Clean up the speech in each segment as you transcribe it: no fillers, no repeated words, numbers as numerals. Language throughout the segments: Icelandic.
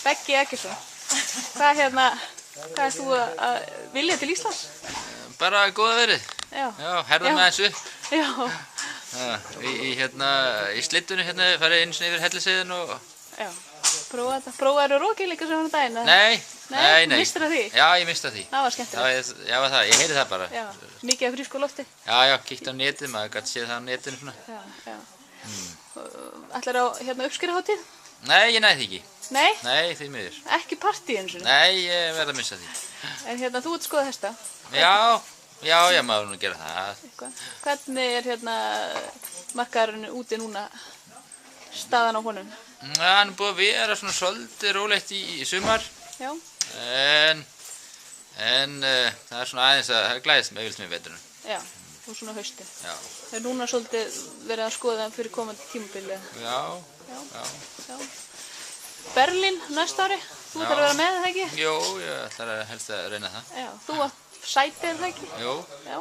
Beggi Eggertsson. Hvað er þú að vilja til Íslands? Bara góða verið. Já. Já, herða með þessu upp. Já. Í slittunni farið einu sinni yfir Hellisheiðin og... Já. Prófaðu rokið líka svona daginn? Nei. Mistir það því? Já, ég mista því. Það var skemmtilegt. Já, ég heyri það bara. Já, mikið af frísku lofti. Já, kíkti á netið, maður gæti séð það á netinu svona. Já. Ætlarðu á uppskeruhátíð? Nei, ég næði því ekki. Nei? Nei, því miður. Ekki partí eins og? Nei, ég verð að missa því. En þú ert skoða hesta? Já, maður nú gera það. Hvernig markaðurinn úti núna, staðan á honum? Hann búið að vera svona svolítið rólegt í sumar. Já. En það er svona aðeins að það glæðist með vilt með veturinn. Já, og svona haustin. Já. Það er núna svolítið verið að skoða fyrir komandi tímabili. Já. Berlín næsta ári, þú ætlar að vera með það ekki? Jú, ég ætlar að helst að reyna það. Já, þú átt sætið það ekki? Jú. Já.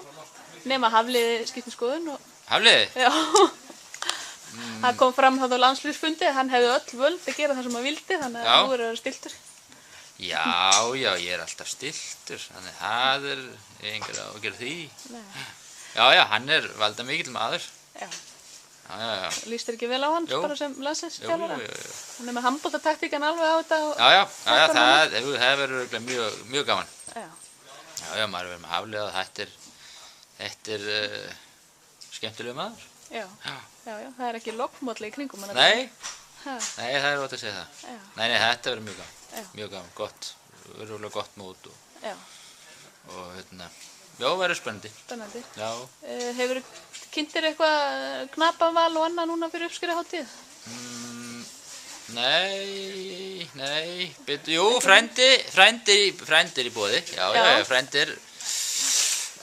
Nema Hafliði skipt um skoðun og... Hafliði? Já. Það kom fram þá á landsliðsfundi, hann hefði öll völd að gera það sem hann vildi, þannig að þú verður stiltur. Já, ég er alltaf stiltur, þannig það er engar að gera því. Nei. Já, hann er valda mikill maður. Já. Já. Líst þér ekki vel á hann bara sem landsliðsþjálfara? Jú. Hann er með handboltataktíkan alveg á þetta? Já, það verður mjög gaman. Já, maður verður með Hafliða og þetta er skemmtilega maður. Já, það er ekki lokkmótli í kringum hann. Nei, það er ótt að segja það. Nei, þetta verður mjög gaman, gott, verður gott mót og verður spennandi. Spennandi. Já. Hefur kynntir eitthvað knapaval og annað núna fyrir uppskeruhátíð? Nei, jú, frændir í boði, frændir.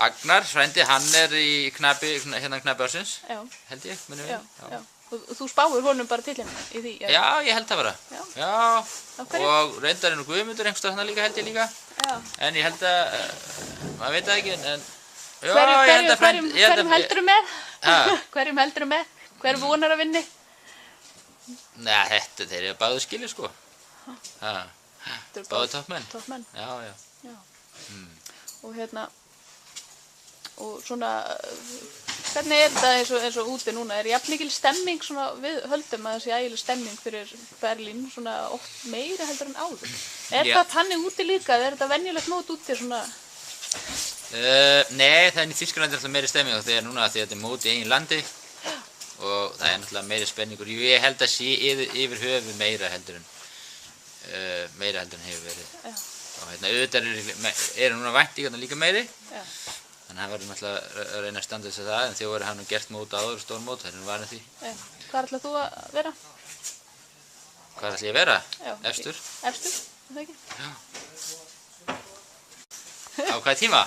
Agnar, frændi, hann er í knapi ársins, held ég, minnum við. Já. Og þú spáir honum bara til hérna í því? Já, ég held það bara. Já, og reyndar er nú Guðmundur einhverstað hann líka, held ég líka. Já. En ég held að, maður veit það ekki, en... Hverjum heldurðu með? Hverjum heldurðu með? Hver vonar að vinni? Nei, þeir eru báðu skilja, sko. Báðu toppmenn. Toppmenn? Já. Og svona, hvernig er þetta eins og úti núna? Er jafn mikil stemming svona, við höldum að það sé ægileg stemming fyrir Berlín, svona oft meira heldur en áður? Er það þannig úti líka? Er þetta venjulegt mót úti svona? Nei, það er í Þýskalandi alltaf meiri stemming og þegar núna því að þetta er mót í eigin landi og það er náttúrulega meiri spenningur. Ég held að sé yfir höfu meira heldur en hefur verið. Og auðvitað eru núna væntingarnar líka meiri. Þannig að það verður náttúrulega að reyna að standa þess að það, en þjóðverðir hafa nú gert mót áður, stór mót, það er nú vanið því. Hvað ætlar þú að vera? Hvað ætlar ég að vera? Efstur. Efstur, er það ekki? Á hvaða tíma?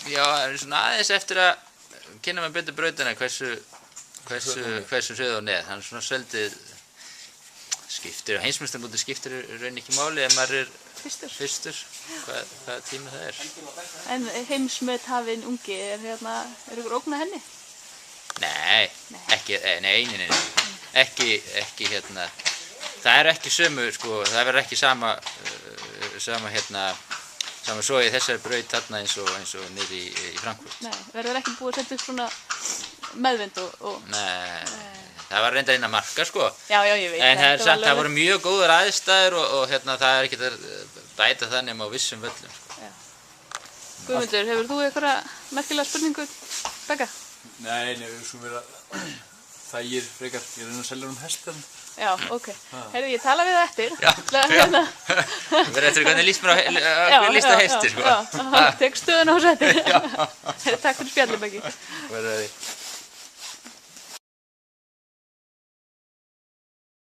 Já, það er svona aðeins eftir að kynna með betur brautina hversu sögð og neð. Þannig svona svolítið heimsmeistarmótið skiptir raun ekki máli ef maður er fyrstur, hvað tíma það er. En heimsmethafinn ungi, er ykkur ógnað henni? Nei, ekki það er ekki sömu, sko, það verður ekki sama svo í þessari braut þarna eins og niður í Frankfurt. Nei, verður ekki búið að setja upp svona meðvind og... Nei. Það var reyndar innan marka, sko. Já, ég veit. En það voru mjög góðar aðstæður og það er ekkert að bæta það nema á vissum völlum, sko. Guðmundur, hefur þú eitthvað merkilega spurningu, Begga? Nei, við erum svo verið að þægir frekar. Ég reyna að selja hestan. Já, ok. Heyrðu, ég tala við það eftir. Já. Verður eftir hvernig líst mér á lísta hesti, sko. Já, tek stöðuna á settir. Takk fyrir spjallið, Beggi.